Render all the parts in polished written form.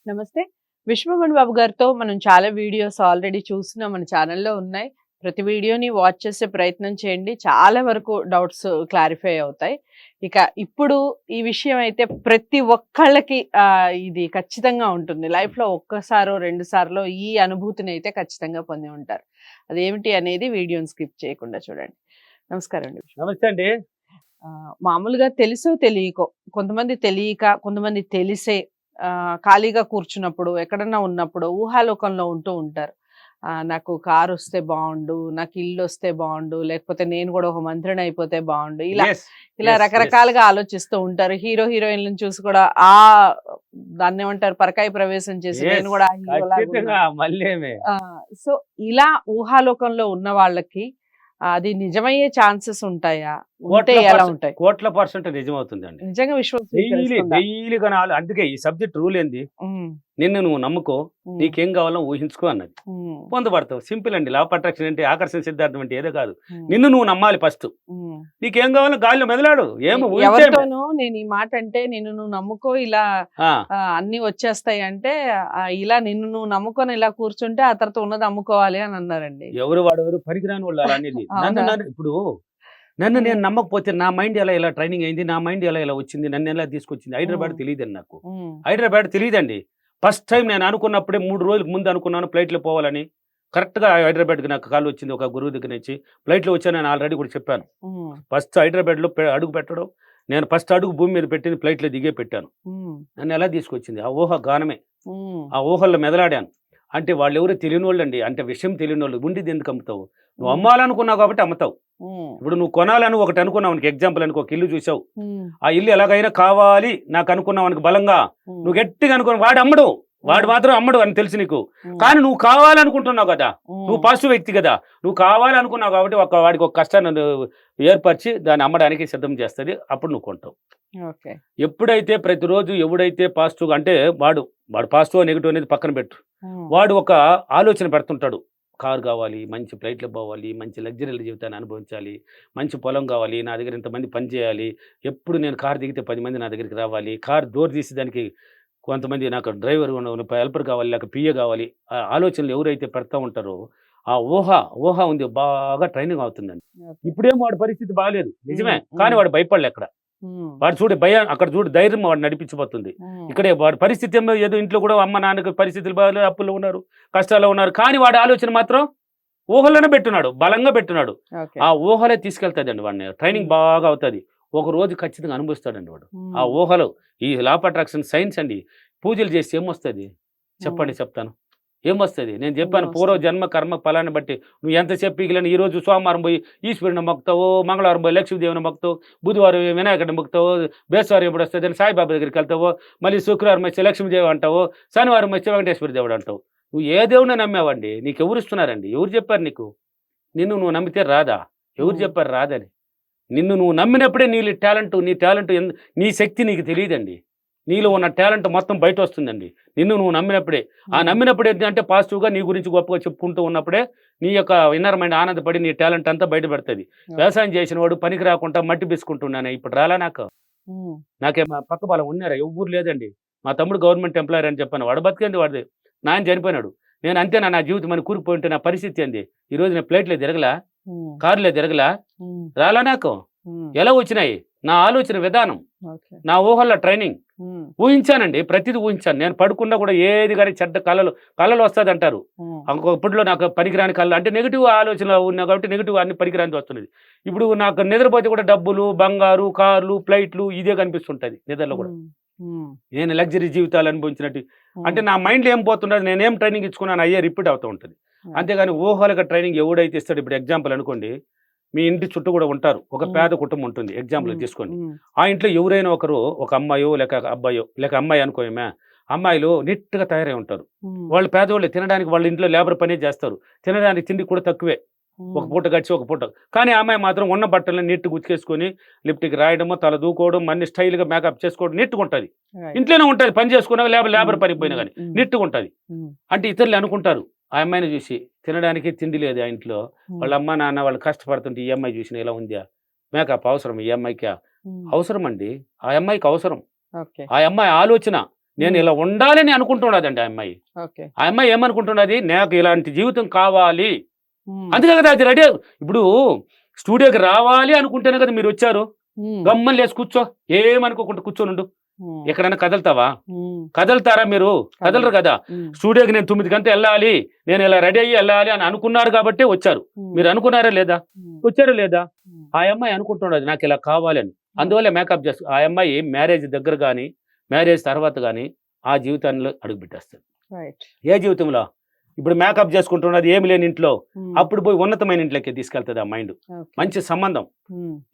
నమస్తే. విశ్వమణి బాబు గారితో మనం చాలా వీడియోస్ ఆల్రెడీ చూస్తున్నాం. మన ఛానల్‌లో ఉన్నాయి. ప్రతి వీడియోని వాచ్ చేసే ప్రయత్నం చేయండి. చాలా వరకు డౌట్స్ క్లారిఫై అవుతాయి. ఇక ఇప్పుడు ఈ విషయం అయితే ప్రతి ఒక్కళ్ళకి ఇది ఖచ్చితంగా ఉంటుంది. లైఫ్‌లో ఒక్కసారో, రెండు సార్లో ఈ అనుభూతిని అయితే ఖచ్చితంగా పొంది ఉంటారు. అదేమిటి అనేది వీడియోని స్కిప్ చేయకుండా చూడండి. నమస్కారం అండి. నమస్తే అండి. మామూలుగా తెలుసో తెలియకో, కొంతమంది తెలియక, కొంతమంది తెలిసే ఖాళీగా కూర్చున్నప్పుడు, ఎక్కడన్నా ఉన్నప్పుడు ఊహాలోకంలో ఉంటూ ఉంటారు. నాకు కారొస్తే బావుండు, నాకు ఇల్లొస్తే బావుండు, లేకపోతే నేను గూడా ఒక మంత్రిని అయిపోతే బావుండు. ఇలా యెస్. ఇలా యెస్. యెస్. రకరకాలుగా ఆలోచిస్తూ ఉంటారు. హీరో, హీరోయిన్‌లని చూసి కూడా దాన్నేమంటారు పరకాయ ప్రవేశం చేసి నేను యెస్. గూడా ఆ హీరోలాగున్నా. ఖచ్చితంగా మళ్ళేమి. ఆ! సో, ఇలా ఊహాలోకంలో ఉన్న వాళ్ళకి అది నిజమయ్యే ఛాన్సెస్ ఉంటాయా? ఉంటే ఎలా ఉంటాయి? కోట్ల పర్సెంట్ నిజమవుతుందండి. నిజంగా విశ్వాసం డైలీ స్వీకరిస్తుందా? డైలీ అందుకే ఈ సబ్జెక్ట్ రూల్ ఏంది? హ్మ్. నిన్ను నువ్వు నమ్ముకో, హ్మ్. నీకేం కావాలో ఊహించుకో అన్నది. హ్మ్. పొందబడతావు. సింపుల్ అండి. లా ఆఫ్ అట్రాక్షన్ అంటే ఆకర్షణ సిద్ధాంతం అంటే ఏదో కాదు. హ్మ్. నిన్ను నువ్వు నమ్మాలి ఫస్ట్. హ్మ్. నీకేం కావాలో గాలిలో మెదలాడు. ఏమో ఊహించేమే. ఎవరితోనూ నేను ఈ మాట అంటే నిన్ను నువ్వు నమ్ముకో ఇలా ఆ! అన్నీ వచ్చేస్తాయి అంటే ఇలా నిన్ను నువ్వు నమ్ముకొని ఇలా కూర్చుంటే ఆ తర్వాత ఉన్నది అమ్ముకోవాలి అని అన్నారండి. ఎవరు వాడెవరు పనికిరాని వాళ్ళు అలా అనేది. అవునా? నన్ను నేను హ్మ్. నమ్మకపోతే నా మైండ్ ఎలా ఇలా ట్రైనింగ్ అయింది, నా మైండ్ ఎలా ఇలా వచ్చింది, నన్ను ఎలా తీసుకొచ్చింది. హైదరాబాద్ హ్మ్. తెలీదండి నాకు. హ్మ్. హైదరాబాద్ తెలీదండి. ఫస్ట్ టైం నేను అనుకున్నప్పుడే 3 రోజులకు ముందు అనుకున్నాను ఫ్లైట్‌లో పోవాలని. కరెక్ట్‌గా హైదరాబాద్‌కి నాకు కాల్ వచ్చింది ఒక గురువు దగ్గర నుంచి. ఫ్లైట్‌లో వచ్చానని ఆల్రెడీ కూడా చెప్పాను. హ్మ్. ఫస్ట్ హైదరాబాద్‌లో అడుగు పెట్టడం, నేను ఫస్ట్ అడుగు భూమి మీద పెట్టింది ఫ్లైట్‌లో దిగే పెట్టాను. హ్మ్. నన్ను ఎలా తీసుకొచ్చింది. ఆ ఊహ గానమే. హ్మ్. ఆ ఊహల్లో మెదలాడాను. అంటే వాళ్ళెవరో తెలియనోళ్ళండి. అంటే విషయం తెలియనోళ్ళు. ఉండిద్ది ఎందుకు అమ్ముతావు? నువ్వు హ్మ్. అమ్మాలనుకున్నావు కాబట్టి అమ్ముతావు. హ్మ్. ఇప్పుడు నువ్వు కొనాలని ఒకటి అనుకున్నావు అనుకో, ఎగ్జాంపుల్ అనుకో, ఒక ఇల్లు చూసావు. హ్మ్. ఆ ఇల్లు ఎలాగైనా కావాలి నాకు అనుకున్నావు అనుకో బలంగా. హ్మ్. నువ్వు గట్టిగా అనుకుని వాడు అమ్మడు. వాడు మాత్రం అమ్మడు అని తెలుసు నీకు. హ్మ్. కానీ నువ్వు కావాలనుకుంటున్నావు కదా! నువ్వు హ్మ్. పాజిటివ్ వ్యక్తి కదా! నువ్వు కావాలనుకున్నావు కాబట్టి వాడికి ఒక కష్టాన్ని ఏర్పరిచి దాన్ని అమ్మడానికి సిద్ధం చేస్తది. అప్పుడు నువ్వు కొంటావు. ఓకే. ఎప్పుడైతే ప్రతిరోజు ఎవడైతే పాజిటివ్‌గా అంటే వాడు పాజిటివ్, నెగెటివ్ అనేది పక్కన పెట్టు. హ్మ్. వాడు ఒక ఆలోచన పెడుతుంటాడు. కారు కావాలి, మంచి ఫ్లైట్‌లో పోవాలి, మంచి లగ్జరీల జీవితాన్ని అనుభవించాలి, మంచి పొలం కావాలి, నా దగ్గర ఇంతమంది పని చేయాలి, ఎప్పుడు నేను కారు దిగితే 10 మంది నా దగ్గరికి రావాలి, కారు డోర్ తీసి దానికి కొంతమంది నాకు డ్రైవర్ హెల్పర్ కావాలి, లేక పిఏ కావాలి. ఆ ఆలోచనలు ఎవరైతే పెడతా ఉంటారో, ఆ ఊహ ఉంది బాగా ట్రైనింగ్ అవుతుందండి. ఓకే. ఇప్పుడేమో వాడి పరిస్థితి బాలేదు. నిజమే. హ్మ్. కానీ హ్మ్. వాడు భయపడలే ఎక్కడ. హ్మ్. వాడు చూడు అక్కడ చూడు ధైర్యం వాడు నడిపించబోతుంది. హ్మ్. ఇక్కడే వాడి పరిస్థితి ఏదో ఇంట్లో కూడా అమ్మ నాన్నకి పరిస్థితులు బాగాలేదు, అప్పుల్లో ఉన్నారు, కష్టాల్లో ఉన్నారు. కానీ వాడి ఆలోచన మాత్రం ఊహల్లోనే పెట్టున్నాడు. బలంగా పెట్టున్నాడు. ఓకే. ఆ ఊహలే తీసుకెళ్తాదండి వాడిని. ట్రైనింగ్ హ్మ్. బాగా అవుతది. ఒకరోజు ఖచ్చితంగా అనుభవిస్తాడండి వాడు. ఆ హ్మ్. ఊహలు ఈ లా ఆఫ్ అట్రాక్షన్ సైన్స్ అండి. పూజలు చేస్తే ఏమొస్తది? హ్మ్. చెప్పండి చెప్తాను. ఏమొస్తది? నేను చెప్పాను పూర్వ ఏమొస్తుంది? జన్మ కర్మ ఫలాన్ని బట్టి నువ్వు ఎంతసేపు పీకిలని ఈరోజు సోమవారం పోయి ఈశ్వరుని మొక్కుతావో, మంగళవారం పోయి లక్ష్మీదేవిని మొక్కుతావు, బుధవారం వినాయకుడిని మొక్కుతావో, బేస్తవారం ఎప్పుడు వస్తదని సాయిబాబా దగ్గరికి వెళ్తావో, మళ్ళీ శుక్రవారం వచ్చి లక్ష్మీదేవి అంటావో, శనివారం వచ్చి వెంకటేశ్వర దేవుడు అంటావు. నువ్వు ఏ దేవుడిని నమ్మావండి? నీకెవరు ఇస్తున్నారండి? ఎవరు చెప్పారు నీకు? నిన్ను నువ్వు నమ్మితే రాదా? ఎవరు హ్మ్. చెప్పారు రాదని? నిన్ను నువ్వు నమ్మినప్పుడే నీ టాలెంట్ నీ శక్తి నీకు తెలీదండి. నీలో ఉన్న టాలెంట్ మొత్తం బయటొస్తుందండి. నిన్ను నువ్వు నమ్మినప్పుడే. ఆ హ్మ్. నమ్మినప్పుడు ఏంటంటే పాజిటివ్‌గా నీ గురించి గొప్పగా చెప్పుకుంటూ ఉన్నప్పుడే నీ యొక్క ఇన్నర్ మైండ్ ఆనందపడి నీ టాలెంట్ అంతా బయట పెడతది. ఓకే. వ్యవసాయం చేసినవాడు పనికి రాకుండా మట్టి బిసుకుంటున్నానే ఇప్పుడు రాలా నాకు? హ్మ్. నాకేం పక్క పొలం ఉన్నారా? ఎవ్వరు లేదండి. మా తమ్ముడు గవర్నమెంట్ ఎంప్లాయర్ అని చెప్పాను. వాడు బతికేంది వాడిది. నాయన చనిపోయినాడు. నేను అంతేనా నా జీవితం అని కూరుకుపోయి ఉంటే నా పరిస్థితి ఏంది? ఈరోజు నేను ఫ్లైట్‌లో తిరగలా? హ్మ్. కారులో తిరగలా? హ్మ్. రాలా నాకు? హ్మ్. ఎలా వచ్చినాయి? నా ఆలోచన విధానం. ఓకే. నా ఊహల్లో ట్రైనింగ్. హ్మ్. ఊహించానండి. ప్రతీది ఊహించాను. నేను పడుకున్నా కూడా ఏది గాని చెడ్డ కలలు వస్తదంటారు. హ్మ్. ఇప్పట్లో నాకు పనికిరాని కలలు అంటే నెగెటివ్ ఆలోచన ఉన్నా కాబట్టి నెగెటివ్ అన్ని పనికిరానిది వస్తున్నది. ఇప్పుడు నాకు నిద్రపోతే కూడా డబ్బులు, బంగారు, కార్లు, ఫ్లైట్లు ఇదే కనిపిస్తుంటది నిద్రలో కూడా. హ్మ్. హ్మ్. నేను లగ్జరీ జీవితాలు అనుభవించినట్టు. అంటే హ్మ్. నా మైండ్‌లో ఏం పోతున్నది నేనేం ట్రైనింగ్ ఇచ్చుకున్నాను అయ్యే రిపీట్ అవుతూ ఉంటది. ఓకే. అంతేగాని ఊహలకు ట్రైనింగ్ ఎవడైతే ఇస్తాడో ఇప్పుడు ఎగ్జాంపుల్ అనుకోండి. మీ ఇంటి చుట్టూ కూడా ఉంటారు. ఒక హ్మ్. పేద కుటుంబం ఉంటుంది. ఎగ్జాంపుల్‌కి హ్మ్. తీసుకోండి. హ్మ్. ఆ ఇంట్లో ఎవరైనా ఒకరు ఒక అమ్మాయో, లేక అబ్బాయో, లేక అమ్మాయి అనుకో ఈమె. అమ్మాయిలు నీట్‌గా తయారై ఉంటారు. హ్మ్. వాళ్ళు పేదోళ్ళే తినడానికి వాళ్ళ ఇంట్లో లేబర్ పనే చేస్తారు. తినడానికి తిండి కూడా తక్కువే. ఒక హ్మ్. పూట గడిచి ఒక పూట. కానీ ఆ అమ్మాయి మాత్రం ఉన్న బట్టలని నీట్‌గా ఉతికేసుకొని లిప్‌టిక్ రాయడము, తల దూకోవడం, అన్ని స్టైల్‌గా మేకప్ చేసుకోవడం నీట్‌గా ఉంటది. రైట్. ఇంట్లోనే ఉంటది. పని చేసుకున్నా లేబర్ హ్మ్. పనికి పోయినా హ్మ్. గాని. హ్మ్. నీట్‌గా ఉంటది. హ్మ్. అంటే ఇతరులు అనుకుంటారు. ఆ అమ్మాయిని చూసి తినడానికి తిండి లేదు ఆ ఇంట్లో. హ్మ్. వాళ్ళ అమ్మ, నాన్న వాళ్ళు కష్టపడుతుంటే ఈ అమ్మాయి చూసినా ఇలా ఉందా? మేకప్ అవసరం ఈ అమ్మాయికా? హ్మ్. అవసరమండి. ఆ అమ్మాయికి అవసరం. ఓకే. ఆ అమ్మాయి ఆలోచన. నేను ఇలా ఉండాలని అనుకుంటున్నదండి ఆ అమ్మాయి. ఓకే. ఆ అమ్మాయి ఏమనుకుంటున్నది, నాకు ఇలాంటి జీవితం కావాలి. అందుకే కదా అది రెడీ. ఇప్పుడు స్టూడియోకి రావాలి అనుకుంటేనే కదా మీరు వచ్చారు. గమ్మని లేసి కూర్చో, ఏమనుకోకుండా కూర్చొని ఉండు. ఎక్కడైనా కదలుతావా? కదలుతారా మీరు? కదలరు కదా. స్టూడియోకి నేను 9 గంటలు వెళ్ళాలి, నేను ఇలా రెడీ అయ్యి వెళ్ళాలి అని అనుకున్నారు కాబట్టి వచ్చారు. మీరు అనుకున్నారా లేదా? వచ్చారా లేదా? ఆ అమ్మాయి అనుకుంటున్నది నాకు ఇలా కావాలి అని. అందువల్ల మేకప్ చేస్తూ ఆ అమ్మాయి మ్యారేజ్ దగ్గర కానీ మ్యారేజ్ తర్వాత కానీ ఆ జీవితంలో అడుగుపెట్టేస్తుంది. ఏ జీవితంలో? ఇప్పుడు మేకప్ చేసుకుంటున్నది ఏమి లేని ఇంట్లో, అప్పుడు పోయి ఉన్నతమైన ఇంట్లోకి తీసుకెళ్తుంది ఆ మైండ్. మంచి సంబంధం,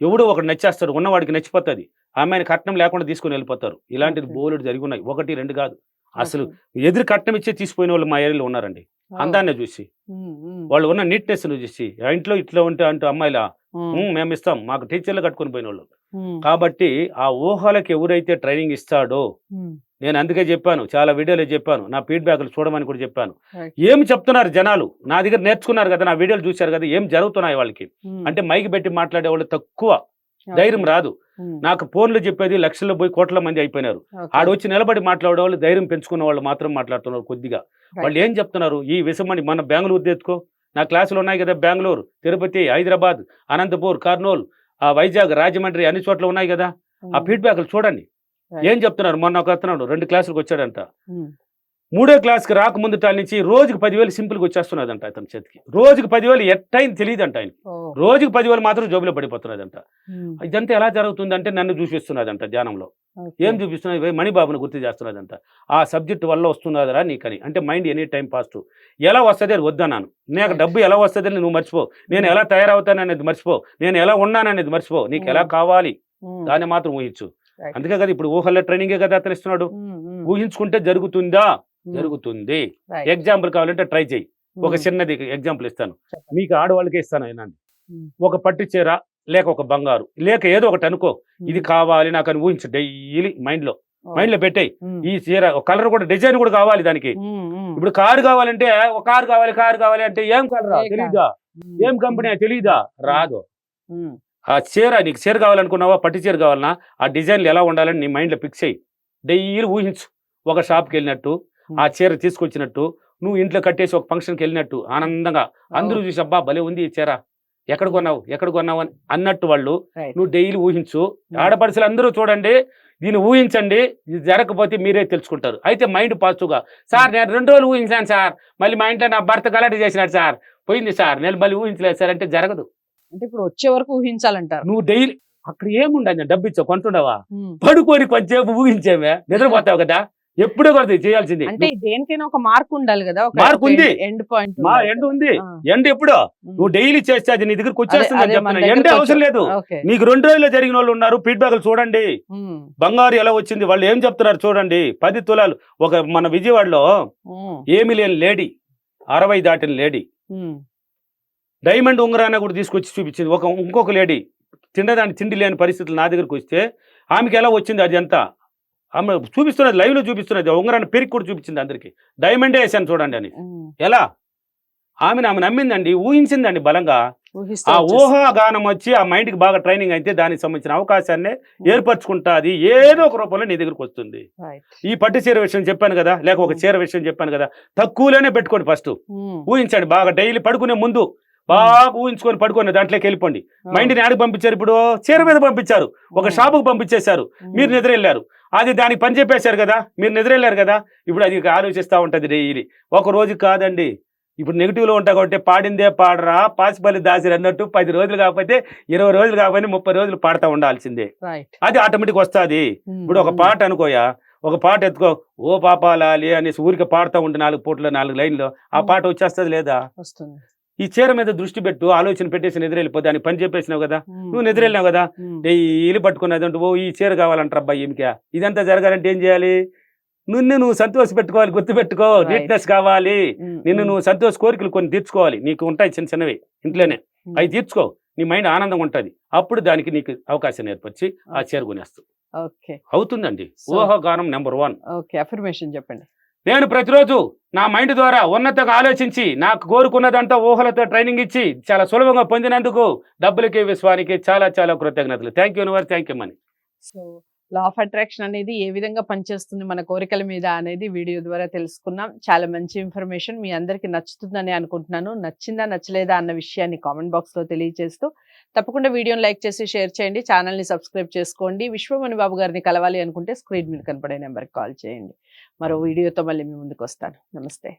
ఎవడో ఒకటి నచ్చేస్తాడు, ఉన్నవాడికి నచ్చిపోతుంది, ఆ అమ్మాయిని కట్నం లేకుండా తీసుకుని వెళ్ళిపోతారు. ఇలాంటిది బోలెడు జరిగి ఉన్నాయి, 1, 2 కాదు. అసలు ఎదురు కట్నం ఇచ్చే తీసుకుపోయిన వాళ్ళు మా ఏరియాలో ఉన్నారండి. అందాన్ని చూసి, వాళ్ళు ఉన్న నీట్నెస్ చూసి, ఆ ఇంట్లో ఇట్లా ఉంటే అంటూ అమ్మాయిలా మేము ఇస్తాం, మాకు టీచర్లు కట్టుకుని పోయిన వాళ్ళు. కాబట్టి ఆ ఊహలకి ఎవరైతే ట్రైనింగ్ ఇస్తాడో, నేను అందుకే చెప్పాను, చాలా వీడియోలో చెప్పాను, నా ఫీడ్బ్యాక్లు చూడమని కూడా చెప్పాను. ఏం చెప్తున్నారు జనాలు, నా దగ్గర నేర్చుకున్నారు కదా, నా వీడియోలు చూశారు కదా, ఏం జరుగుతున్నాయి వాళ్ళకి అంటే మైక్ పెట్టి మాట్లాడే వాళ్ళు తక్కువ, ధైర్యం రాదు. నాకు ఫోన్లు చెప్పేది లక్షల్లో పోయి కోట్ల మంది అయిపోయినారు. ఆడొచ్చి నిలబడి మాట్లాడే వాళ్ళు, ధైర్యం పెంచుకున్న వాళ్ళు మాత్రం మాట్లాడుతున్నారు కొద్దిగా. వాళ్ళు ఏం చెప్తున్నారు, ఈ విషమని మన బెంగళూరు తెచ్చుకో, నా క్లాసులు ఉన్నాయి కదా, బెంగళూరు, తిరుపతి, హైదరాబాద్, అనంతపూర్, కర్నూలు, వైజాగ్, రాజమండ్రి, అన్ని చోట్ల ఉన్నాయి కదా, ఆ ఫీడ్బ్యాక్లు చూడండి. ఏం చెప్తున్నారు, మొన్న ఒక అతను 2 క్లాసులకు వచ్చాడంట, 3వ క్లాస్కి రాకముందు నుంచి రోజుకి 10,000 సింపుల్గా వచ్చేస్తున్నదంట అతని చేతికి. రోజుకి 10,000 ఎట్టయింది తెలియదంట ఆయన, రోజుకి 10,000 మాత్రం జోబులో పడిపోతున్నదంట. ఇదంతా ఎలా జరుగుతుందంటే నన్ను చూపిస్తున్నదంట ధ్యానంలో. ఏం చూపిస్తున్నది, మణిబాబుని గుర్తు చేస్తున్నదంట. ఆ సబ్జెక్ట్ వల్ల వస్తున్నదరా నీకని. అంటే మైండ్ ఎనీ టైం పాజిటివ్. ఎలా వస్తుంది అని వద్దన్నాను, నాకు డబ్బు ఎలా వస్తుందని నువ్వు మర్చిపో, నేను ఎలా తయారవుతాననేది మర్చిపో, నేను ఎలా ఉన్నాననేది మర్చిపో, నీకు ఎలా కావాలి దాన్ని మాత్రం ఊహించు. అందుకే కదా ఇప్పుడు ఊహల్లో ట్రైనింగే కదా అతను ఇస్తున్నాడు. ఊహించుకుంటే జరుగుతుందా? జరుగుతుంది. ఎగ్జాంపుల్ కావాలంటే ట్రై చేయి. ఒక చిన్నది ఎగ్జాంపుల్ ఇస్తాను మీకు, ఆడవాళ్ళకే ఇస్తాను అయినా. ఒక పట్టు చీర లేక ఒక బంగారు లేక ఏదో ఒకటి అనుకో, ఇది కావాలి నాకు అని ఊహించు. డైలీ మైండ్ లో పెట్టాయి. ఈ చీర కలర్ కూడా, డిజైన్ కూడా కావాలి దానికి. ఇప్పుడు కారు కావాలంటే ఒక కారు కావాలి అంటే ఏం కలరా తెలీదా, ఏం కంపెనీ తెలీదా, రాదు. ఆ చీర, నీకు చీర కావాలనుకున్నావా, పట్టు చీర కావాలన్నా, ఆ డిజైన్లు ఎలా ఉండాలని నీ మైండ్లో ఫిక్స్ అయ్యి డైలీ ఊహించు. ఒక షాప్కి వెళ్ళినట్టు, ఆ చీర తీసుకొచ్చినట్టు, నువ్వు ఇంట్లో కట్టేసి ఒక ఫంక్షన్కి వెళ్ళినట్టు ఆనందంగా అందరూ చూసి అబ్బా భలే ఉంది ఈ చీర, ఎక్కడ కొన్నావు అని అన్నట్టు వాళ్ళు నువ్వు డైలీ ఊహించు. ఆడపడుచులు అందరూ చూడండి, దీన్ని ఊహించండి, ఇది జరగకపోతే మీరే తెలుసుకుంటారు. అయితే మైండ్ పాజిటివ్గా, సార్ నేను 2 రోజులు ఊహించాను సార్, మళ్ళీ మా ఇంట్లో నా భర్త గలాట చేసినాడు సార్, పోయింది సార్, నేను మళ్ళీ ఊహించలేదు సార్ అంటే జరగదు. అంటే ఇప్పుడు వచ్చే వరకు ఊహించాలంటారు. నువ్వు డైలీ అక్కడ ఏముండదు, డబ్బు ఇచ్చావు కొంటుండవా, పడుకొని కొంచెంసేపు ఊహించేవే, నిద్రపోతావు కదా, ఎప్పుడో కూడా చేయాల్సింది. అంటే దేనికైనా ఒక మార్క్ ఉండాలి కదా, మార్క్ ఉంది, ఎండ్ పాయింట్ ఎండ్ ఉంది. ఎండ్ ఎప్పుడో నువ్వు డైలీ చేస్తే అది నీ దగ్గరకు వచ్చేస్తుంది చెప్తున్నా. ఎండ్ అవసరం లేదు. నీకు 2 రోజుల్లో జరిగిన వాళ్ళు ఉన్నారు, ఫీడ్బ్యాక్లు చూడండి. బంగారు ఎలా వచ్చింది, వాళ్ళు ఏం చెప్తున్నారు చూడండి. 10 తులాలు ఒక మన విజయవాడలో ఏమి లేని లేడీ, 60 దాటిన లేడీ, డైమండ్ ఉంగరాన్ని కూడా తీసుకొచ్చి చూపించింది. ఇంకొక లేడీ తినడానికి తిండి లేని పరిస్థితులు నా దగ్గరకు వస్తే ఆమెకి ఎలా వచ్చింది అది అంతా ఆమె చూపిస్తున్నది, లైవ్ లో చూపిస్తున్నది. ఉంగరాన్ని పెరిగి కూడా చూపించింది అందరికి, డైమండే వేసాను చూడండి అని. ఎలా ఆమె నమ్మిందండి, ఊహించిందండి బలంగా. ఆ ఊహాగానం వచ్చి ఆ మైండ్ కి బాగా ట్రైనింగ్ అయితే దానికి సంబంధించిన అవకాశాన్ని ఏర్పరచుకుంటాది, ఏదో ఒక రూపంలో నీ దగ్గరకు వస్తుంది. ఈ పట్టు చీర విషయం చెప్పాను కదా, లేక ఒక చీర విషయం చెప్పాను కదా, తక్కువలోనే పెట్టుకోండి. ఫస్ట్ ఊహించండి బాగా, డైలీ పడుకునే ముందు బాగా ఊహించుకొని పడుకొని దాంట్లోకి వెళ్ళిపోండి. మైండ్ని ఆడికి పంపించారు, ఇప్పుడు చీర మీద పంపించారు, ఒక షాపుకు పంపించేశారు, మీరు నిద్ర వెళ్ళారు, అది దానికి పని చెప్పేశారు కదా, మీరు నిద్ర వెళ్ళారు కదా, ఇప్పుడు అది ఆలోచిస్తూ ఉంటుంది డైలీ. ఒక రోజు కాదండి, ఇప్పుడు నెగిటివ్లో ఉంటా కాబట్టి పాడిందే పాడరా పాసిపల్లి దాసిరు అన్నట్టు 10 రోజులు కాకపోతే 20 రోజులు కాకపోతే 30 రోజులు పాడుతూ ఉండాల్సిందే, అది ఆటోమేటిక్ వస్తుంది. ఇప్పుడు ఒక పాట అనుకోయా, ఒక పాట ఎత్తుకో, ఓ పాపాలాలి అనేసి ఊరికి పాడుతూ ఉంటే 4 పూటలు 4 లైన్లో ఆ పాట వచ్చేస్తుంది లేదా? ఈ చీర మీద దృష్టి పెట్టు, ఆలోచన పెట్టేసి నిద్ర వెళ్ళిపోతే దానికి పని చెప్పేసినావు కదా, నువ్వు నిద్ర వెళ్ళినావు కదా, డైలీ పట్టుకున్నది అంటే ఓ ఈ చీర కావాలంటారు అబ్బాయి ఏమికా. ఇదంతా జరగాలంటే ఏం చేయాలి, నువ్వు సంతోష పెట్టుకోవాలి, గుర్తుపెట్టుకో, నీట్నెస్ కావాలి, నువ్వు సంతోష కోరికలు కొన్ని తీర్చుకోవాలి. నీకు ఉంటాయి చిన్న చిన్నవి ఇంట్లోనే, అవి తీర్చుకో, నీ మైండ్ ఆనందంగా ఉంటుంది. అప్పుడు దానికి నీకు అవకాశం ఏర్పరిచి ఆ చీర కొనేస్తావు. అవుతుందండి. ఊహాగానం నెంబర్ 1. అఫర్మేషన్ చెప్పండి. నేను ప్రతిరోజు నా మైండ్ ద్వారా ఉన్నతంగా ఆలోచించి నాకు కోరుకున్నదంతా ఊహలతో ట్రైనింగ్ ఇచ్చి చాలా సులభంగా పొందినందుకు డబ్బులకి విశ్వానికి చాలా చాలా కృతజ్ఞతలు. Thank you universe, thank you money. So law of attraction అనేది ఏ విధంగా పనిచేస్తుంది మన కోరికల మీద అనేది వీడియో ద్వారా తెలుసుకున్నాం. చాలా మంచి ఇన్ఫర్మేషన్ మీ అందరికీ నచ్చుతుందని అనుకుంటున్నాను. నచ్చిందా నచ్చలేదా అన్న విషయాన్ని కామెంట్ బాక్స్లో తెలియజేస్తూ తప్పకుండా వీడియోని లైక్ చేసి షేర్ చేయండి. ఛానల్ని సబ్స్క్రైబ్ చేసుకోండి. విశ్వమణి బాబు గారిని కలవాలి అనుకుంటే స్క్రీన్ మీద కనపడే నెంబర్కి కాల్ చేయండి. మరో వీడియోతో మళ్ళీ మీ ముందుకు వస్తాను. నమస్తే.